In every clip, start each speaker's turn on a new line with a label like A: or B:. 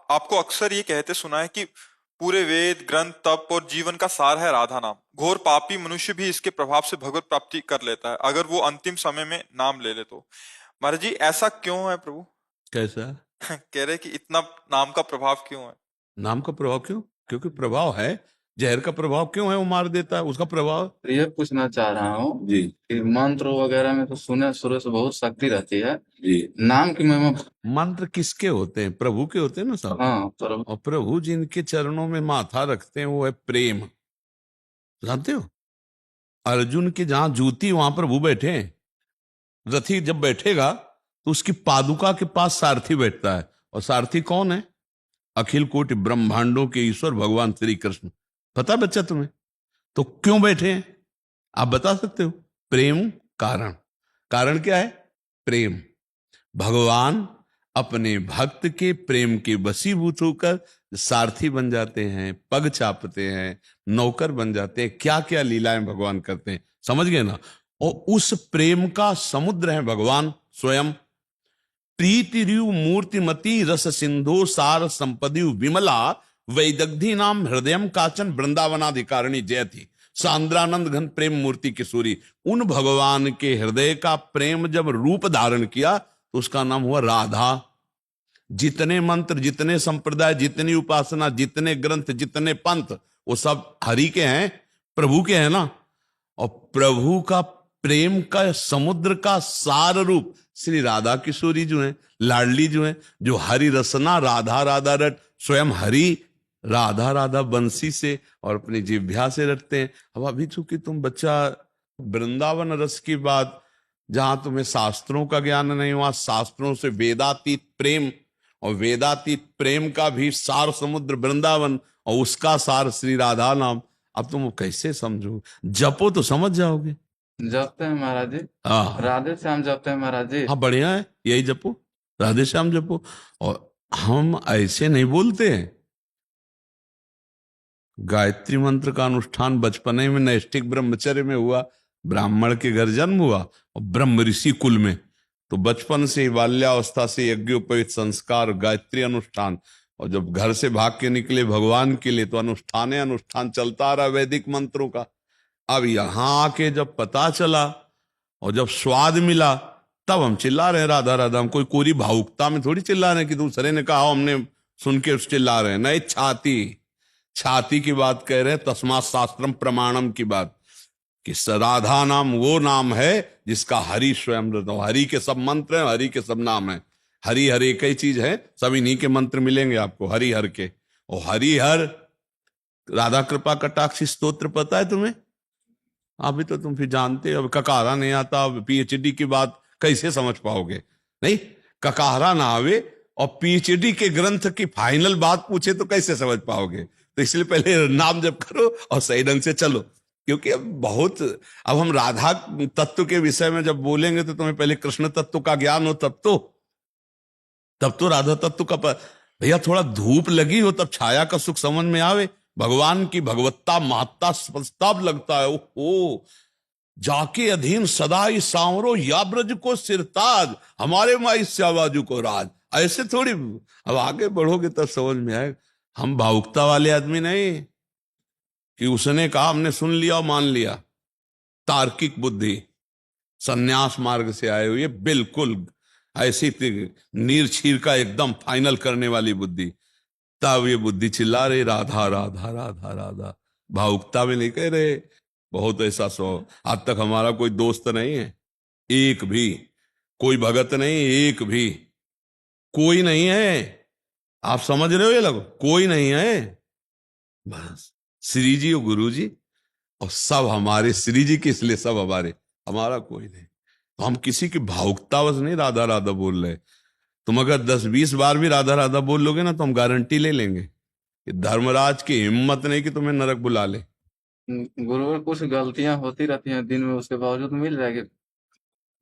A: आपको अक्सर ये कहते सुना है कि पूरे वेद ग्रंथ तप और जीवन का सार है राधा नाम। घोर पापी मनुष्य भी इसके प्रभाव से भगवत प्राप्ति कर लेता है अगर वो अंतिम समय में नाम ले ले तो। महाराज जी, ऐसा क्यों है प्रभु?
B: कैसा?
A: कह रहे कि इतना नाम का प्रभाव क्यों है?
B: नाम का प्रभाव क्यों? क्योंकि प्रभाव है। जहर का प्रभाव क्यों है? वो मार देता है, उसका प्रभाव।
C: तो ये पूछना चाह रहा हूँ
B: जी
C: कि मंत्र वगैरह में तो सुने शुरू से बहुत शक्ति रहती है।
B: जी।
C: नाम की महिमा।
B: मंत्र किसके होते हैं? प्रभु के होते हैं ना सब।
C: हाँ, पर
B: और प्रभु जिनके चरणों में माथा रखते हैं वो है प्रेम। जानते हो, अर्जुन की जहां जूती वहां प्रभु बैठे हैं। रथी जब बैठेगा तो उसकी पादुका के पास सारथी बैठता है। और सारथी कौन है? अखिल कोटि ब्रह्मांडों के ईश्वर भगवान श्री कृष्ण। पता बच्चा तुम्हें? तो क्यों बैठे हैं आप बता सकते हो? प्रेम कारण। कारण क्या है? प्रेम। भगवान अपने भक्त के प्रेम के वशीभूत होकर सारथी बन जाते हैं, पग चापते हैं, नौकर बन जाते हैं। क्या क्या लीलाएं भगवान करते हैं, समझ गए ना? और उस प्रेम का समुद्र है भगवान स्वयं। प्रीति र्यु मूर्तिमती रस सिंधु सार संपदि विमला वैदग्धि नाम हृदयम काचन वृंदावनाधिकारिणी जय थी सांद्रानंद घन प्रेम मूर्ति किशोरी। उन भगवान के हृदय का प्रेम जब रूप धारण किया तो उसका नाम हुआ राधा। जितने मंत्र, जितने संप्रदाय, जितनी उपासना, जितने ग्रंथ, जितने पंथ, वो सब हरि के हैं, प्रभु के हैं ना। और प्रभु का प्रेम का समुद्र का सार रूप श्री राधा किशोरी जो है, लाडली जो है, जो हरि रसना राधा राधा रट स्वयं हरि राधा राधा बंसी से और अपनी जिह्वा से रटते हैं। अब अभी चूंकि तुम बच्चा वृंदावन रस की बात, जहां तुम्हें शास्त्रों का ज्ञान नहीं हुआ, शास्त्रों से वेदातीत प्रेम, और वेदातीत प्रेम का भी सार समुद्र वृंदावन और उसका सार श्री राधा नाम। अब तुम कैसे समझो? जपो तो समझ जाओगे।
C: जपते हैं महाराज जी।
B: हाँ
C: राधे श्याम जपते हैं महाराज जी।
B: हाँ, बढ़िया है, यही जपो, राधे श्याम जपो। और हम ऐसे नहीं बोलते हैं। गायत्री मंत्र का अनुष्ठान बचपने में नैष्ठिक ब्रह्मचर्य में हुआ, ब्राह्मण के घर जन्म हुआ और ब्रह्म ऋषि कुल में, तो बचपन से बाल्यावस्था से यज्ञोपवीत संस्कार, गायत्री अनुष्ठान। और जब घर से भाग के निकले भगवान के लिए तो अनुष्ठान चलता रहा वैदिक मंत्रों का। अब यहां आके जब पता चला और जब स्वाद मिला तब हम चिल्ला रहे हैं राधा राधा। हम कोई कोरी भावुकता में थोड़ी चिल्ला रहे हैं कि दूसरे ने कहा हमने सुन के चिल्ला रहे हैं। नहीं, छाती की बात कह रहे हैं, तस्मात् शास्त्रम प्रमाणम की बात, कि राधा नाम वो नाम है जिसका हरि स्वयं। हरि के सब मंत्र हैं, हरि के सब नाम हैं। हरि हर एक ही चीज है, सब इन्हीं के मंत्र मिलेंगे आपको, हरि हर के। और हरि हर राधा कृपा कटाक्षी स्तोत्र पता है तुम्हें? अभी तो तुम फिर जानते हो, अब ककारा नहीं आता, अब पीएचडी की बात कैसे समझ पाओगे? नहीं, ककारा ना आवे और पीएचडी के ग्रंथ की फाइनल बात पूछे तो कैसे समझ पाओगे? तो इसलिए पहले नाम जप करो और सही ढंग से चलो। क्योंकि अब हम राधा तत्व के विषय में जब बोलेंगे तो तुम्हें पहले कृष्ण तत्व का ज्ञान हो, तब तो राधा तत्व का भैया थोड़ा धूप लगी हो तब छाया का सुख समझ में आवे। भगवान की भगवत्ता महत्ता स्पष्टाब लगता है। ओ जाके अधीन सदा ही सांवरो या ब्रज को सिरताज, हमारे माई श्याबाजू को राज। ऐसे थोड़ी, अब आगे बढ़ोगे तब समझ में आए। हम भावुकता वाले आदमी नहीं कि उसने कहा हमने सुन लिया और मान लिया। तार्किक बुद्धि, संन्यास मार्ग से आए हुए, बिल्कुल ऐसी नीर छीर का एकदम फाइनल करने वाली बुद्धि। तब ये बुद्धि चिल्ला रही राधा राधा राधा राधा। भावुकता में नहीं कह रहे। बहुत ऐसा आज तक हमारा कोई दोस्त नहीं है, एक भी, कोई भगत नहीं, एक भी कोई नहीं है। आप समझ रहे हो? ये लोग कोई नहीं है, बस श्री जी और गुरु जी, और सब हमारे श्री जी के, इसलिए सब हमारा कोई नहीं। तो हम किसी की भावुकतावश नहीं राधा राधा बोल रहे। तुम अगर 10-20 बार भी राधा राधा बोल लोगे ना तो हम गारंटी ले लेंगे कि धर्मराज की हिम्मत नहीं कि तुम्हें नरक बुला ले।
C: गुरुवर कुछ गलतियां होती रहती हैं दिन में, उसके बावजूद मिल जाएगी।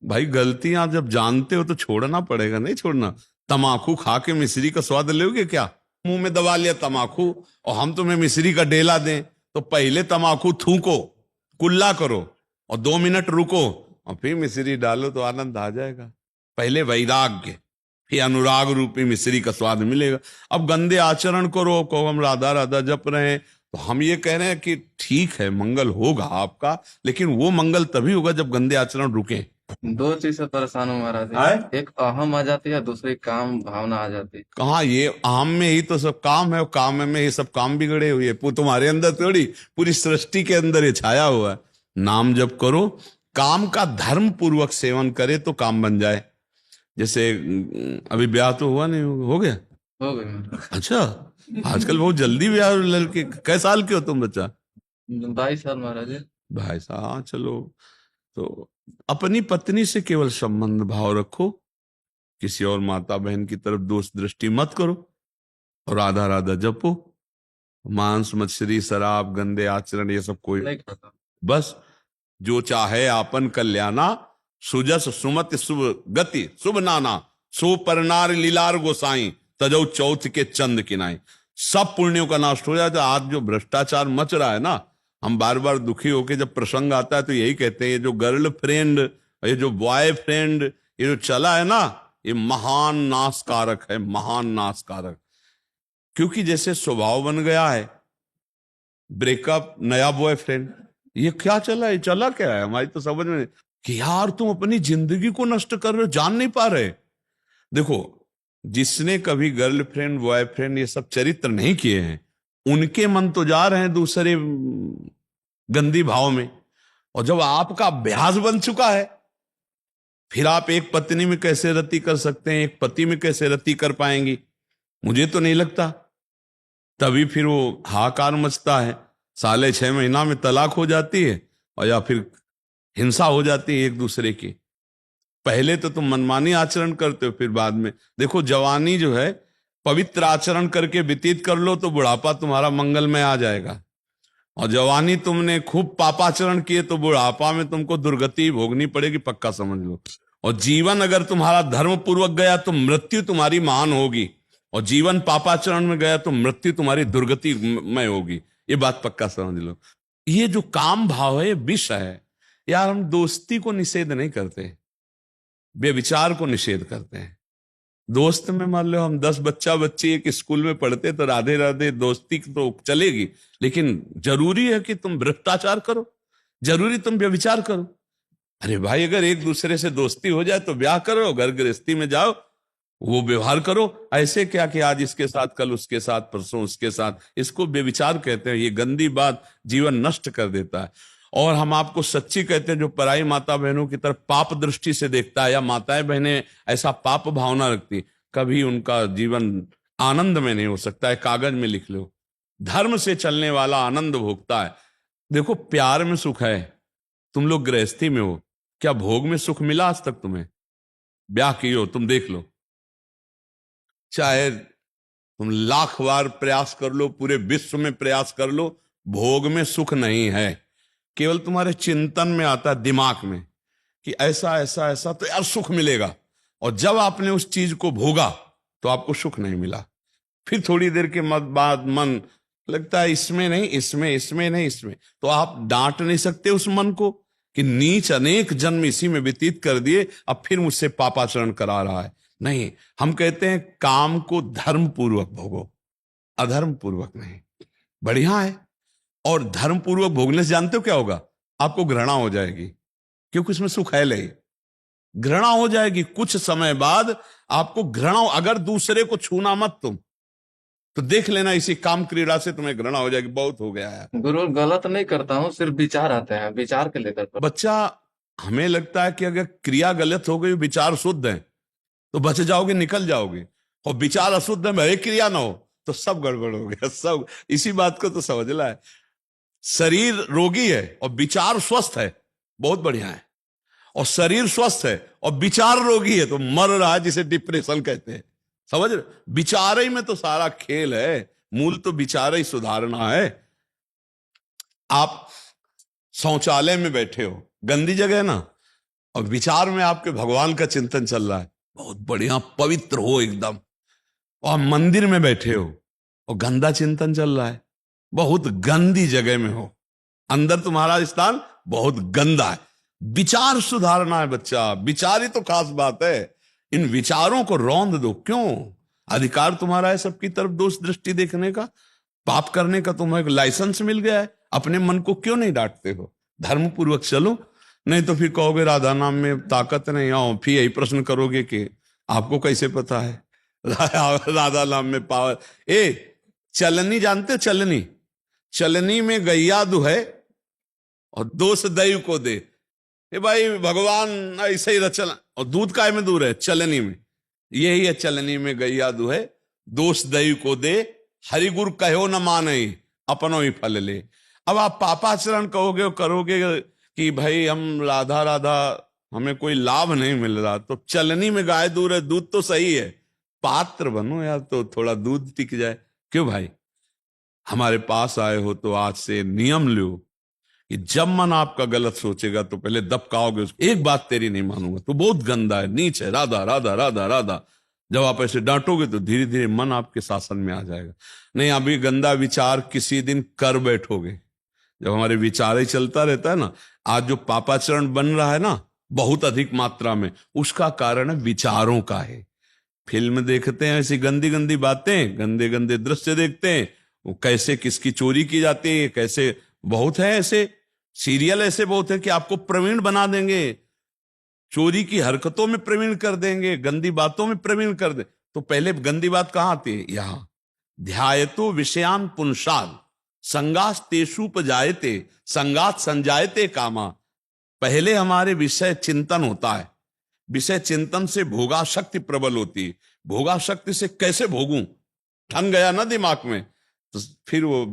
B: भाई गलतियां जब जानते हो तो छोड़ना पड़ेगा, नहीं छोड़ना। तमाकू खा के मिश्री का स्वाद लोगे क्या? मुंह में दबा लिया तमाकू और हम तुम्हें मिश्री का डेला दें तो पहले तमाकू थूको, कुल्ला करो और 2 मिनट रुको और फिर मिश्री डालो तो आनंद आ जाएगा। पहले वैराग्य, फिर अनुराग रूपी मिश्री का स्वाद मिलेगा। अब गंदे आचरण करो, कहो हम राधा राधा जप रहे हैं, तो हम ये कह रहे हैं कि ठीक है मंगल होगा आपका, लेकिन वो मंगल तभी होगा जब गंदे आचरण रुके।
C: दो चीज से परेशान हूँ महाराज जी।
B: आए?
C: एक अहम आ जाती है, दूसरी काम भावना आ जाती है।
B: कहाँ, ये आम में ही तो सब काम है, और काम में ही सब काम बिगड़े हुए हैं। तुम्हारे अंदर थोड़ी, पूरी सृष्टि के अंदर ये छाया हुआ है। नाम जप करो, काम का धर्म पूर्वक सेवन करे तो काम बन जाए। जैसे अभी ब्याह तो हुआ नहीं, हो गया?
C: हो गई महाराज।
B: अच्छा, आजकल बहुत जल्दी ब्याह लड़के। कै साल के हो तुम बच्चा?
C: 22 साल महाराज जी।
B: भाई साहब, हाँ, चलो। तो अपनी पत्नी से केवल संबंध भाव रखो, किसी और माता बहन की तरफ दोष दृष्टि मत करो, और राधा राधा जपो। मांस मछली शराब गंदे आचरण ये सब कोई,
C: नहीं खाता।
B: बस जो चाहे आपन कल्याणा, सुजस सुमति शुभ गति शुभ नाना, सो परनार लीलार गोसाई, तजौ चौथ के चंद किनाई। सब पुण्यों का नाश हो जाता है। आज जो भ्रष्टाचार मच रहा है ना, हम बार बार दुखी होके जब प्रसंग आता है तो यही कहते हैं, ये जो गर्ल फ्रेंड, ये जो बॉय फ्रेंड, ये जो चला है ना, ये महान नाशकारक है, महान नाशकारक। क्योंकि जैसे स्वभाव बन गया है, ब्रेकअप, नया बॉयफ्रेंड, ये क्या चला है, चला क्या है हमारी तो समझ में नहीं कि यार तुम अपनी जिंदगी को नष्ट कर रहे हो, जान नहीं पा रहे। देखो, जिसने कभी गर्लफ्रेंड बॉयफ्रेंड ये सब चरित्र नहीं किए हैं, उनके मन तो जा रहे हैं दूसरे गंदी भाव में। और जब आपका अभ्यास बन चुका है, फिर आप एक पत्नी में कैसे रति कर सकते हैं, एक पति में कैसे रति कर पाएंगी? मुझे तो नहीं लगता। तभी फिर वो हाहाकार मचता है, 6.5 महीना में तलाक हो जाती है, और या फिर हिंसा हो जाती है एक दूसरे की। पहले तो तुम मनमानी आचरण करते हो, फिर बाद में देखो, जवानी जो है पवित्र आचरण करके व्यतीत कर लो तो बुढ़ापा तुम्हारा मंगलमय आ जाएगा। और जवानी तुमने खूब पापाचरण किए तो बुढ़ापा में तुमको दुर्गति भोगनी पड़ेगी, पक्का समझ लो। और जीवन अगर तुम्हारा धर्म पूर्वक गया तो मृत्यु तुम्हारी महान होगी, और जीवन पापाचरण में गया तो मृत्यु तुम्हारी दुर्गति में होगी। ये बात पक्का समझ लो। ये जो काम भाव है, विष है यार। हम दोस्ती को निषेध नहीं करते, व्यभिचार को निषेध करते हैं। दोस्त में मान लो हम 10 बच्चा बच्ची एक स्कूल में पढ़ते तो राधे राधे दोस्ती तो चलेगी, लेकिन जरूरी है कि तुम भ्रष्टाचार करो, जरूरी तुम व्यभिचार करो? अरे भाई, अगर एक दूसरे से दोस्ती हो जाए तो ब्याह करो, घर गृहस्थी में जाओ, वो व्यवहार करो। ऐसे क्या कि आज इसके साथ, कल उसके साथ, परसों उसके साथ, इसको व्यभिचार कहते हैं। ये गंदी बात जीवन नष्ट कर देता है। और हम आपको सच्ची कहते हैं, जो पराई माता बहनों की तरफ पाप दृष्टि से देखता है, या माताएं बहनें ऐसा पाप भावना रखती, कभी उनका जीवन आनंद में नहीं हो सकता है। कागज में लिख लो, धर्म से चलने वाला आनंद भोगता है। देखो, प्यार में सुख है, तुम लोग गृहस्थी में हो, क्या भोग में सुख मिला आज तक तुम्हें? ब्याह किए हो, तुम देख लो, चाहे तुम लाख बार प्रयास कर लो, पूरे विश्व में प्रयास कर लो, भोग में सुख नहीं है। केवल तुम्हारे चिंतन में आता है, दिमाग में, कि ऐसा ऐसा ऐसा तो यार सुख मिलेगा। और जब आपने उस चीज को भोगा तो आपको सुख नहीं मिला। फिर थोड़ी देर के बाद मन लगता है इसमें नहीं, इसमें, इसमें नहीं, इसमें। तो आप डांट नहीं सकते उस मन को कि नीच अनेक जन्म इसी में व्यतीत कर दिए, अब फिर मुझसे पापाचरण करा रहा है। नहीं, हम कहते हैं काम को धर्म पूर्वक भोगो, अधर्म पूर्वक नहीं। बढ़िया है। और धर्म पूर्वक भोगने से जानते हो क्या होगा? आपको घृणा हो जाएगी, क्योंकि उसमें सुख है नहीं। घृणा हो जाएगी कुछ समय बाद आपको घृणा। अगर दूसरे को छूना मत तुम, तो देख लेना इसी काम क्रीड़ा से तुम्हें घृणा हो जाएगी, बहुत हो गया है।
C: गुरु गलत नहीं करता हूँ, सिर्फ विचार आते हैं, विचार के लेकर
B: बच्चा, हमें लगता है कि अगर क्रिया गलत हो गई, विचार शुद्ध है तो बच जाओगे, निकल जाओगे। और विचार अशुद्ध है, भले क्रिया ना हो, तो सब गड़बड़ हो गया सब। इसी बात को तो समझ ला है। शरीर रोगी है और विचार स्वस्थ है, बहुत बढ़िया है। और शरीर स्वस्थ है और विचार रोगी है तो मर रहा है, जिसे डिप्रेशन कहते हैं। समझ रहे? विचार ही में तो सारा खेल है, मूल तो विचार ही सुधारना है। आप शौचालय में बैठे हो, गंदी जगह है ना, और विचार में आपके भगवान का चिंतन चल रहा है, बहुत बढ़िया, पवित्र हो एकदम। और मंदिर में बैठे हो और गंदा चिंतन चल रहा है, बहुत गंदी जगह में हो, अंदर तुम्हारा स्थान बहुत गंदा है। विचार सुधारना है बच्चा, विचार ही तो खास बात है। इन विचारों को रौंद दो। क्यों? अधिकार तुम्हारा है सबकी तरफ दोष दृष्टि देखने का, पाप करने का तुम्हें लाइसेंस मिल गया है। अपने मन को क्यों नहीं डांटते हो? धर्म पूर्वक चलो, नहीं तो फिर कहोगे राधा नाम में ताकत नहीं। आओ फिर यही प्रश्न करोगे कि आपको कैसे पता है राधा नाम में पावर। चलनी जानते हो? चलनी, चलनी में गैया दुहे और दोष दैव को दे। भाई भगवान ऐसे ही रचना, और दूध काय में दूर है? चलनी में। यही है, चलनी में गैया दुहे दोष दैव को दे, हरिगुरु कहो न माने अपनो ही फल ले। अब आप पापाचरण कहोगे और करोगे कि भाई हम राधा राधा, हमें कोई लाभ नहीं मिल रहा, तो चलनी में गाय दूर है, दूध तो सही है, पात्र बनो यार तो थोड़ा दूध टिक जाए। क्यों भाई? हमारे पास आए हो तो आज से नियम लो कि जब मन आपका गलत सोचेगा तो पहले दबकाओगे उसको। एक बात तेरी नहीं मानूंगा, तो बहुत गंदा है, नीच है, राधा राधा राधा राधा। जब आप ऐसे डांटोगे तो धीरे धीरे मन आपके शासन में आ जाएगा। नहीं, अभी गंदा विचार किसी दिन कर बैठोगे। जब हमारे विचार ही चलता रहता है ना, आज जो पापाचरण बन रहा है ना बहुत अधिक मात्रा में, उसका कारण विचारों का है। फिल्म देखते हैं ऐसी गंदी गंदी बातें, गंदे गंदे दृश्य देखते हैं, वो कैसे किसकी चोरी की जाती है, कैसे बहुत है ऐसे सीरियल, ऐसे बहुत है कि आपको प्रवीण बना देंगे, चोरी की हरकतों में प्रवीण कर देंगे, गंदी बातों में प्रवीण कर दे। तो पहले गंदी बात कहां आती है? यहां ध्यायतो विषयान पुंसाद संगास तेषुपजायते संगात संजायते कामा। पहले हमारे विषय चिंतन होता है, विषय चिंतन से भोगाशक्ति प्रबल होती है। भोगाशक्ति से कैसे भोगूं ठन गया ना दिमाग में, तो फिर वो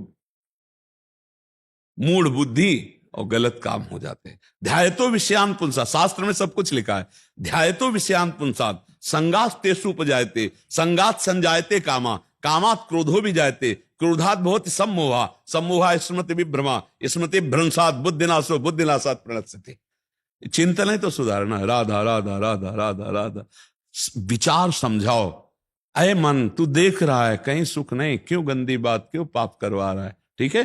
B: मूढ़ बुद्धि और गलत काम हो जाते हैं। ध्यायतो विषयान पुंसा, शास्त्र में सब कुछ लिखा है। ध्यायतो विषयान पुंसाद संगात तेषुपजायते संगात संजायते कामा कामात क्रोधो भी जायते क्रोधात भवति सम्मोहा सम्मोहा स्मृति विभ्रमा स्मृति भ्रंशात बुद्धिनाशो बुद्धिनाशात प्रणश्यते। चिंतन है तो सुधारना है। राधा राधा राधा राधा राधा। विचार समझाओ, अय मन तू देख रहा है कहीं सुख नहीं, क्यों गंदी बात, क्यों पाप करवा रहा है? ठीक है।